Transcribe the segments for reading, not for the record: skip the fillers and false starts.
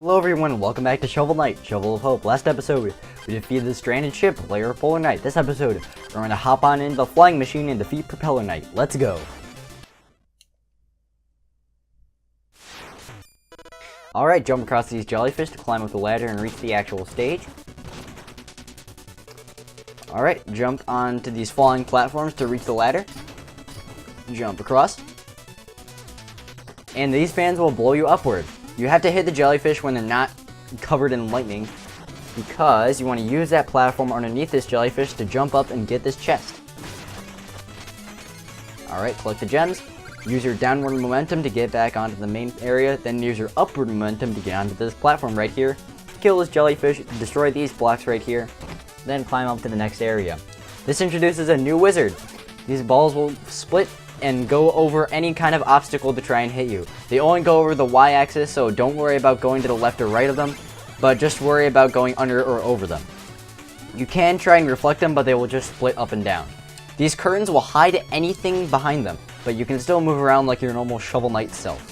Hello everyone and welcome back to Shovel Knight, Shovel of Hope. Last episode, we defeated the stranded ship, Layer Polar Knight. This episode, we're going to hop on into the flying machine and defeat Propeller Knight. Let's go! Alright, jump across these jellyfish to climb up the ladder and reach the actual stage. Alright, jump onto these falling platforms to reach the ladder. Jump across. And these fans will blow you upward. You have to hit the jellyfish when they're not covered in lightning, because you want to use that platform underneath this jellyfish to jump up and get this chest. Alright, collect the gems. Use your downward momentum to get back onto the main area, then use your upward momentum to get onto this platform right here. Kill this jellyfish, destroy these blocks right here, then climb up to the next area. This introduces a new wizard. These balls will split and go over any kind of obstacle to try and hit you. They only go over the y-axis, so don't worry about going to the left or right of them, but just worry about going under or over them. You can try and reflect them, but they will just split up and down. These curtains will hide anything behind them, but you can still move around like your normal Shovel Knight self.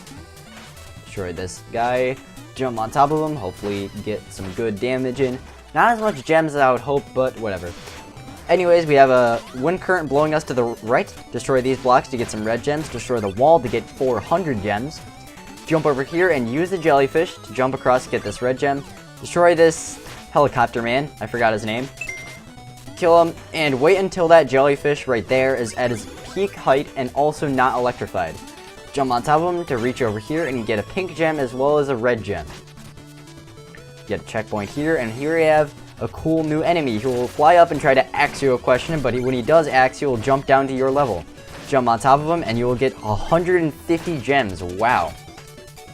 Destroy this guy, jump on top of him, hopefully get some good damage in. Not as much gems as I would hope, but whatever. Anyways, we have a wind current blowing us to the right. Destroy these blocks to get some red gems. Destroy the wall to get 400 gems. Jump over here and use the jellyfish to jump across to get this red gem. Destroy this helicopter man. I forgot his name. Kill him and wait until that jellyfish right there is at his peak height and also not electrified. Jump on top of him to reach over here and get a pink gem as well as a red gem. Get a checkpoint here, and here we have a cool new enemy who will fly up and try to ask you a question, but when he does ask you, he'll jump down to your level. Jump on top of him and you will get 150 gems. Wow.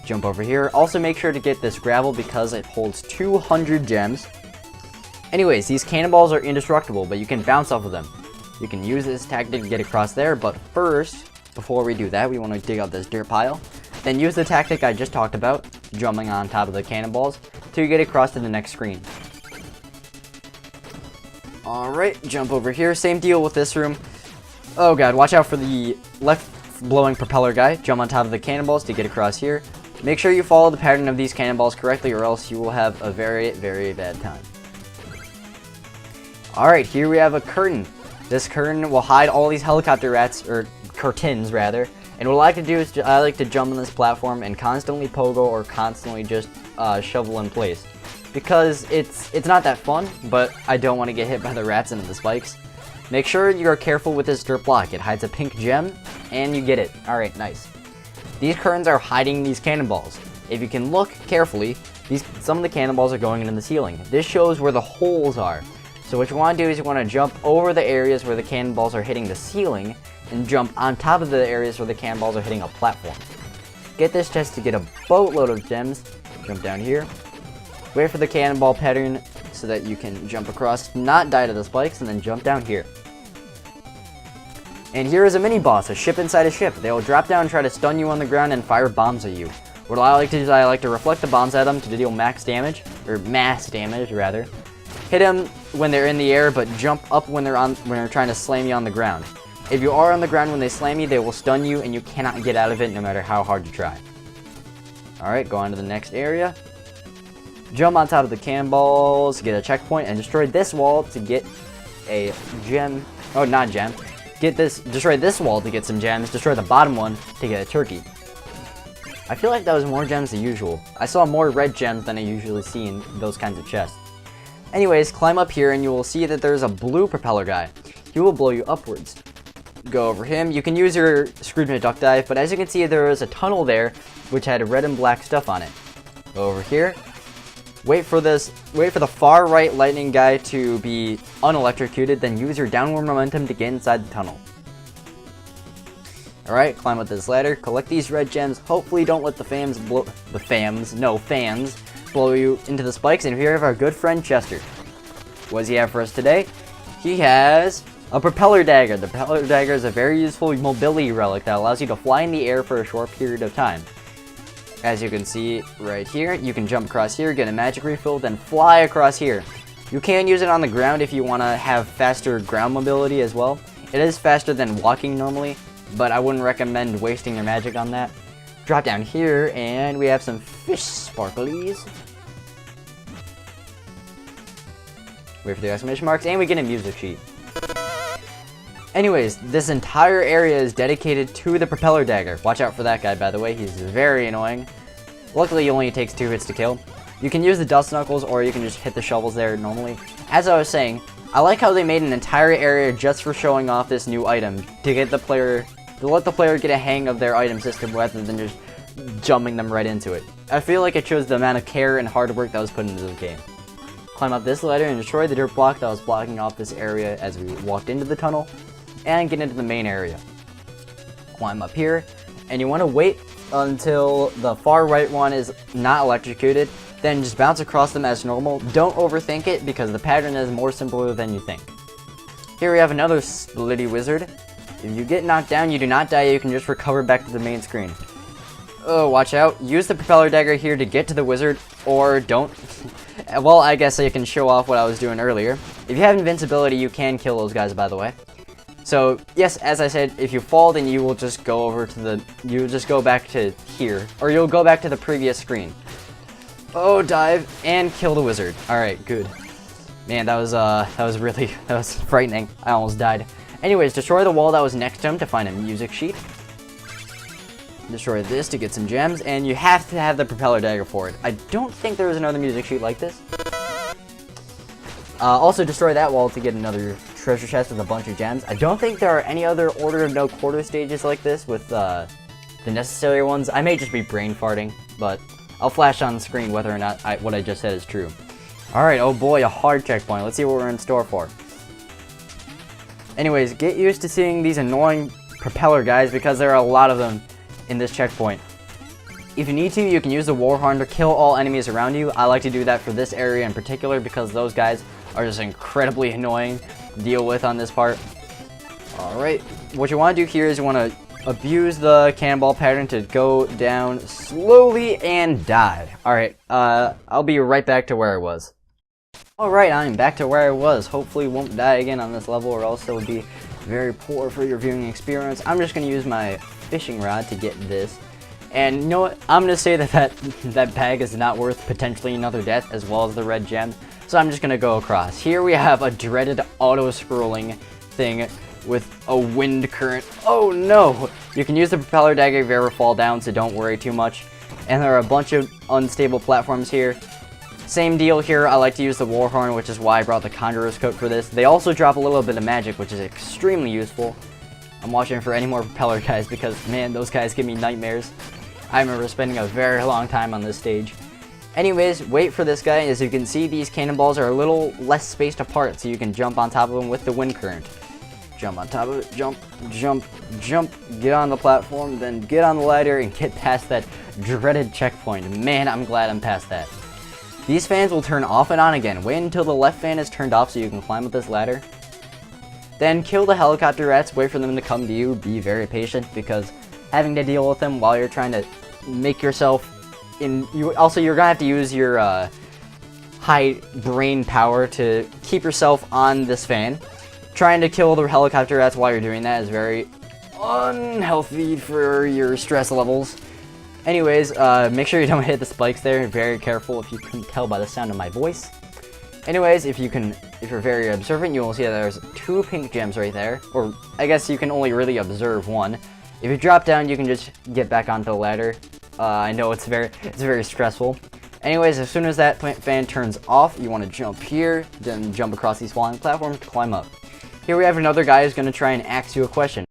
Jump over here. Also make sure to get this gravel because it holds 200 gems. Anyways, these cannonballs are indestructible, but you can bounce off of them. You can use this tactic to get across there, but first, before we do that, we want to dig out this dirt pile. Then use the tactic I just talked about, jumping on top of the cannonballs, till you get across to the next screen. Alright, jump over here. Same deal with this room. Oh god, watch out for the left blowing propeller guy. Jump on top of the cannonballs to get across here. Make sure you follow the pattern of these cannonballs correctly or else you will have a very, very bad time. Alright, here we have a curtain. This curtain will hide all these helicopter rats, or curtains rather. And what I like to do is I like to jump on this platform and constantly pogo or constantly just shovel in place. Because it's not that fun, but I don't want to get hit by the rats and the spikes. Make sure you are careful with this dirt block. It hides a pink gem, and you get it. Alright, nice. These curtains are hiding these cannonballs. If you can look carefully, some of the cannonballs are going into the ceiling. This shows where the holes are. So what you want to do is you want to jump over the areas where the cannonballs are hitting the ceiling, and jump on top of the areas where the cannonballs are hitting a platform. Get this chest to get a boatload of gems. Jump down here. Wait for the cannonball pattern so that you can jump across, not die to the spikes, and then jump down here. And here is a mini boss, a ship inside a ship. They will drop down and try to stun you on the ground and fire bombs at you. What I like to do is I like to reflect the bombs at them to deal max damage, or mass damage rather. Hit them when they're in the air, but jump up when they're trying to slam you on the ground. If you are on the ground when they slam you, they will stun you and you cannot get out of it no matter how hard you try. Alright, go on to the next area. Jump on top of the cannonballs, get a checkpoint, and destroy this wall to get a gem. Oh, not gem. Destroy this wall to get some gems. Destroy the bottom one to get a turkey. I feel like that was more gems than usual. I saw more red gems than I usually see in those kinds of chests. Anyways, climb up here and you will see that there's a blue propeller guy. He will blow you upwards. Go over him. You can use your Scrooge McDuck dive, but as you can see, there is a tunnel there which had red and black stuff on it. Go over here. Wait for the far right lightning guy to be unelectrocuted, then use your downward momentum to get inside the tunnel. Alright, climb up this ladder, collect these red gems, hopefully don't let fans blow you into the spikes, and here we have our good friend Chester. What does he have for us today? He has a propeller dagger. The propeller dagger is a very useful mobility relic that allows you to fly in the air for a short period of time. As you can see right here, you can jump across here, get a magic refill, then fly across here. You can use it on the ground if you want to have faster ground mobility as well. It is faster than walking normally, but I wouldn't recommend wasting your magic on that. drop down here, and we have some fish sparklies. Wait for the exclamation marks, and we get a music sheet. Anyways, this entire area is dedicated to the propeller dagger. Watch out for that guy, by the way. He's very annoying. Luckily, he only takes 2 hits to kill. You can use the dust knuckles, or you can just hit the shovels there normally. As I was saying, I like how they made an entire area just for showing off this new item to get the player, to let the player get a hang of their item system rather than just jumping them right into it. I feel like it shows the amount of care and hard work that was put into the game. Climb up this ladder and destroy the dirt block that was blocking off this area as we walked into the tunnel, and get into the main area. Climb up here, and you want to wait until the far right one is not electrocuted, then just bounce across them as normal. Don't overthink it because the pattern is more simpler than you think. Here we have another splitty wizard. If you get knocked down, you do not die, you can just recover back to the main screen. Oh, watch out. Use the propeller dagger here to get to the wizard, or don't. Well, I guess I can show off what I was doing earlier. If you have invincibility, you can kill those guys, by the way. So, yes, as I said, if you fall, then you will just go over to the, you'll just go back to here, or you'll go back to the previous screen. Oh, dive, and kill the wizard. Alright, good. Man, that was frightening. I almost died. Anyways, destroy the wall that was next to him to find a music sheet. Destroy this to get some gems, and you have to have the propeller dagger for it. I don't think there was another music sheet like this. Also, destroy that wall to get another treasure chest with a bunch of gems. I don't think there are any other Order of No Quarter stages like this with the necessary ones. I may just be brain farting, but I'll flash on the screen whether or not what I just said is true. Alright, oh boy, a hard checkpoint. Let's see what we're in store for. Anyways, get used to seeing these annoying propeller guys because there are a lot of them in this checkpoint. If you need to, you can use the Warhorn to kill all enemies around you. I like to do that for this area in particular because those guys are just incredibly annoying to deal with on this part. Alright, what you want to do here is you want to abuse the cannonball pattern to go down slowly and die. Alright, I'll be right back to where I was. Alright, I'm back to where I was. Hopefully won't die again on this level or else it would be very poor for your viewing experience. I'm just going to use my fishing rod to get this. And you know what? I'm going to say that bag is not worth potentially another death as well as the red gem. So I'm just going to go across. Here we have a dreaded auto-scrolling thing with a wind current. Oh no! You can use the propeller dagger if you ever fall down, so don't worry too much. And there are a bunch of unstable platforms here. Same deal here, I like to use the Warhorn, which is why I brought the Conjurer's Coat for this. They also drop a little bit of magic, which is extremely useful. I'm watching for any more propeller guys because, man, those guys give me nightmares. I remember spending a very long time on this stage. Anyways, wait for this guy. As you can see, these cannonballs are a little less spaced apart, so you can jump on top of them with the wind current. Jump on top of it, jump, jump, jump, get on the platform, then get on the ladder and get past that dreaded checkpoint. Man, I'm glad I'm past that. These fans will turn off and on again. Wait until the left fan is turned off so you can climb up this ladder. Then kill the helicopter rats, wait for them to come to you, be very patient because having to deal with them while you're trying to make yourself you're gonna have to use your high brain power to keep yourself on this fan. Trying to kill the helicopter rats while you're doing that is very unhealthy for your stress levels. Anyways, make sure you don't hit the spikes there. Very careful if you couldn't tell by the sound of my voice. Anyways, if you're very observant, you will see that there's 2 pink gems right there. Or I guess you can only really observe 1. If you drop down, you can just get back onto the ladder. I know it's very stressful. Anyways, as soon as that fan turns off, you want to jump here, then jump across these falling platforms to climb up. Here we have another guy who's going to try and ask you a question.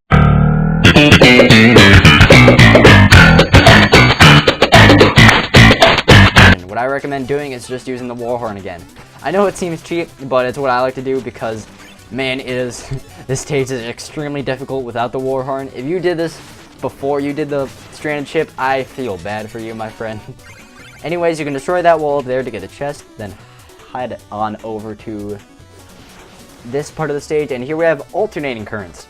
What I recommend doing is just using the Warhorn again. I know it seems cheap, but it's what I like to do because, man, this stage is extremely difficult without the Warhorn. If you did this before you did the stranded ship, I feel bad for you, my friend. Anyways, you can destroy that wall up there to get a chest, then head on over to this part of the stage, and here we have alternating currents.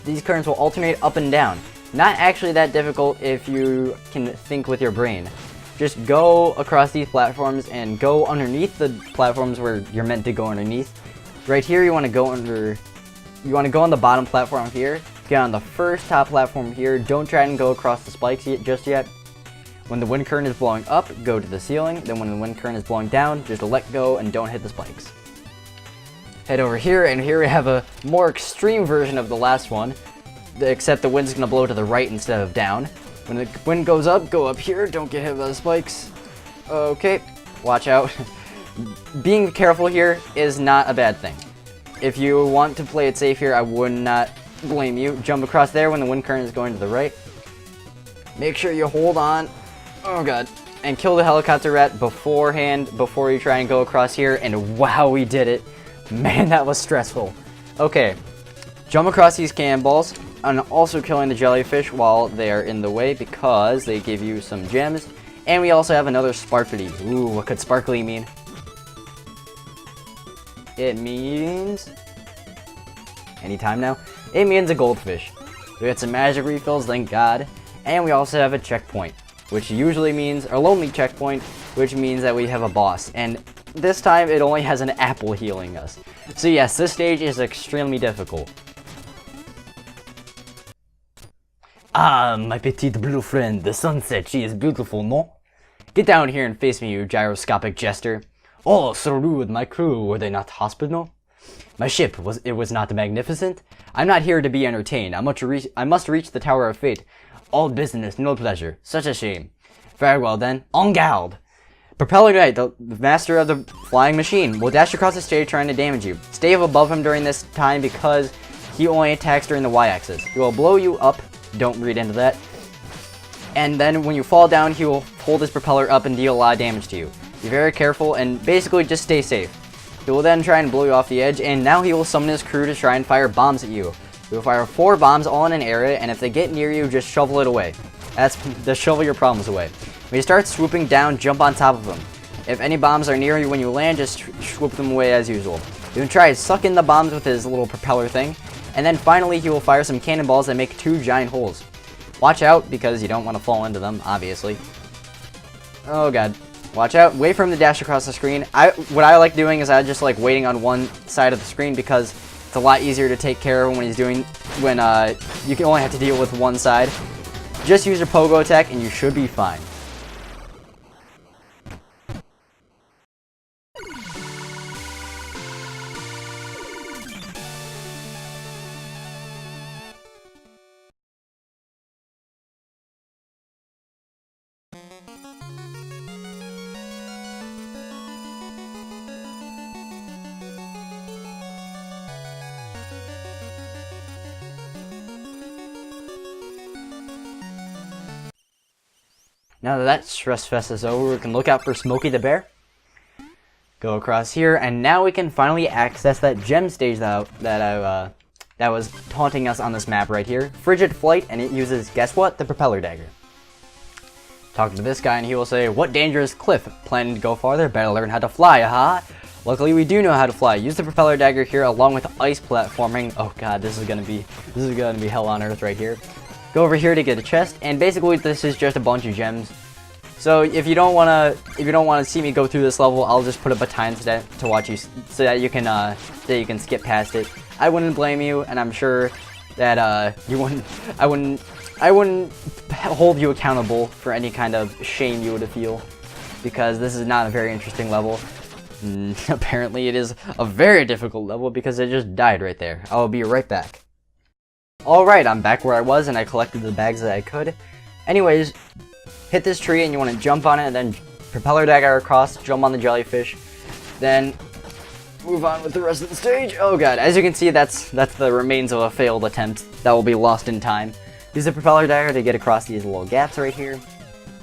These currents will alternate up and down. Not actually that difficult if you can think with your brain. Just go across these platforms and go underneath the platforms where you're meant to go underneath. Right here, you want to go on the bottom platform here, Get on the first top platform here. Don't try and go across the spikes just yet. When the wind current is blowing up, go to the ceiling. Then when the wind current is blowing down, just let go and don't hit the spikes. Head over here, and here we have a more extreme version of the last one, except the wind's gonna blow to the right instead of down. When the wind goes up, go up here, don't get hit by the spikes. Okay, watch out. Being careful here is not a bad thing. If you want to play it safe here, I would not blame you. Jump across there when the wind current is going to the right. Make sure you hold on. Oh god. And kill the helicopter rat beforehand, before you try and go across here, and wow, we did it. Man, that was stressful. Okay, jump across these cannonballs, and also killing the jellyfish while they are in the way because they give you some gems. And we also have another sparkly. Ooh, what could sparkly mean? It means... anytime now? It means a goldfish. We got some magic refills, thank god. And we also have a checkpoint, which usually means a lonely checkpoint, which means that we have a boss. And this time it only has an apple healing us. So yes, this stage is extremely difficult. Ah, my petite blue friend, the sunset, she is beautiful, no? Get down here and face me, you gyroscopic jester. Oh, so rude, my crew, were they not hospitable? My ship, was not magnificent? I'm not here to be entertained, I must reach the Tower of Fate. All business, no pleasure, such a shame. Very well then, en garde! Propeller Knight, the master of the flying machine, will dash across the stage trying to damage you. Stay above him during this time because he only attacks during the y-axis. He will blow you up, don't read into that. And then when you fall down, he will hold his propeller up and deal a lot of damage to you. Be very careful and basically just stay safe. He will then try and blow you off the edge, and now he will summon his crew to try and fire bombs at you. He will fire 4 bombs all in an area, and if they get near you, just shovel it away. Just shovel your problems away. When you start swooping down, jump on top of them. If any bombs are near you when you land, just swoop them away as usual. You can try to suck in the bombs with his little propeller thing, and then finally he will fire some cannonballs that make 2 giant holes. Watch out, because you don't want to fall into them, obviously. Oh god. Watch out. Wait for him to dash across the screen. What I like doing is I just like waiting on one side of the screen because it's a lot easier to take care of when you can only have to deal with one side. Just use your pogo attack and you should be fine. Now that stress fest is over, we can look out for Smokey the Bear. Go across here, and now we can finally access that gem stage that was taunting us on this map right here. Frigate Flight, and it uses, guess what? The propeller dagger. Talk to this guy, and he will say, "What dangerous cliff? Planning to go farther? Better learn how to fly, aha!" Luckily, we do know how to fly. Use the propeller dagger here along with ice platforming. Oh god, this is gonna be hell on earth right here. Go over here to get a chest, and basically this is just a bunch of gems. So if you don't wanna see me go through this level, I'll just put up a time to watch you so that you can skip past it. I wouldn't blame you, and I'm sure that I wouldn't hold you accountable for any kind of shame you would feel, because this is not a very interesting level. Apparently it is a very difficult level because it just died right there. I'll be right back. Alright, I'm back where I was and I collected the bags that I could. Anyways, hit this tree and you want to jump on it and then propeller dagger across, jump on the jellyfish, then move on with the rest of the stage. Oh god, as you can see, that's the remains of a failed attempt that will be lost in time. Use the propeller dagger to get across these little gaps right here.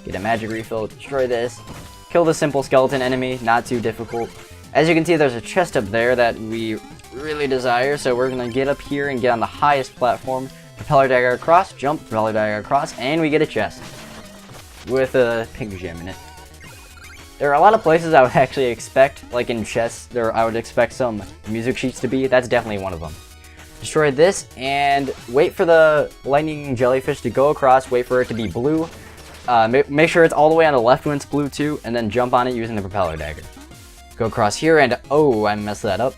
Get a magic refill, destroy this. Kill the simple skeleton enemy, not too difficult. As you can see, there's a chest up there that we really desire, so we're gonna get up here and get on the highest platform. Propeller dagger across, jump, propeller dagger across, and we get a chest with a pink gem in it. There are a lot of places I would actually expect, like in chests, I would expect some music sheets to be. That's definitely one of them. Destroy this and wait for the lightning jellyfish to go across, wait for it to be blue. Make sure it's all the way on the left when it's blue too, and then jump on it using the propeller dagger. Go across here and, oh, I messed that up.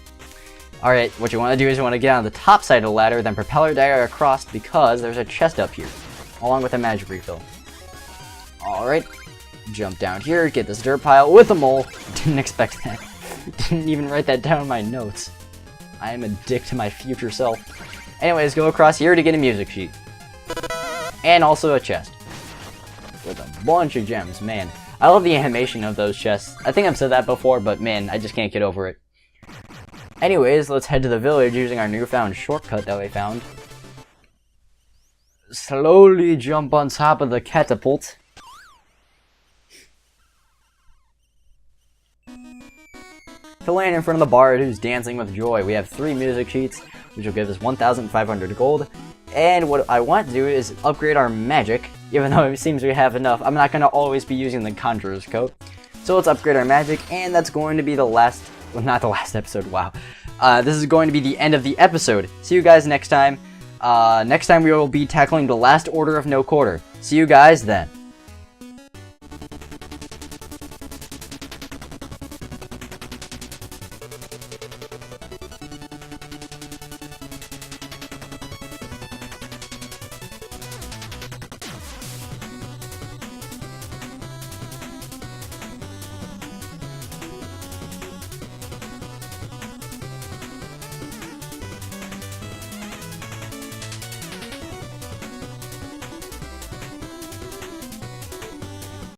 Alright, what you want to do is you want to get on the top side of the ladder, then propeller dive across because there's a chest up here, along with a magic refill. Alright, jump down here, get this dirt pile with a mole. Didn't expect that. Didn't even write that down in my notes. I am a dick to my future self. Anyways, go across here to get a music sheet. And also a chest. With a bunch of gems, man. I love the animation of those chests. I think I've said that before, but man, I just can't get over it. Anyways, let's head to the village using our newfound shortcut that we found. Slowly jump on top of the catapult. To land in front of the bard who's dancing with joy, we have 3 music sheets, which will give us 1,500 gold. And what I want to do is upgrade our magic, even though it seems we have enough. I'm not going to always be using the Conjurer's Coat. So let's upgrade our magic, and that's going to be the last... Well, not the last episode, wow. This is going to be the end of the episode. See you guys next time. Next time we will be tackling the last order of no quarter. See you guys then.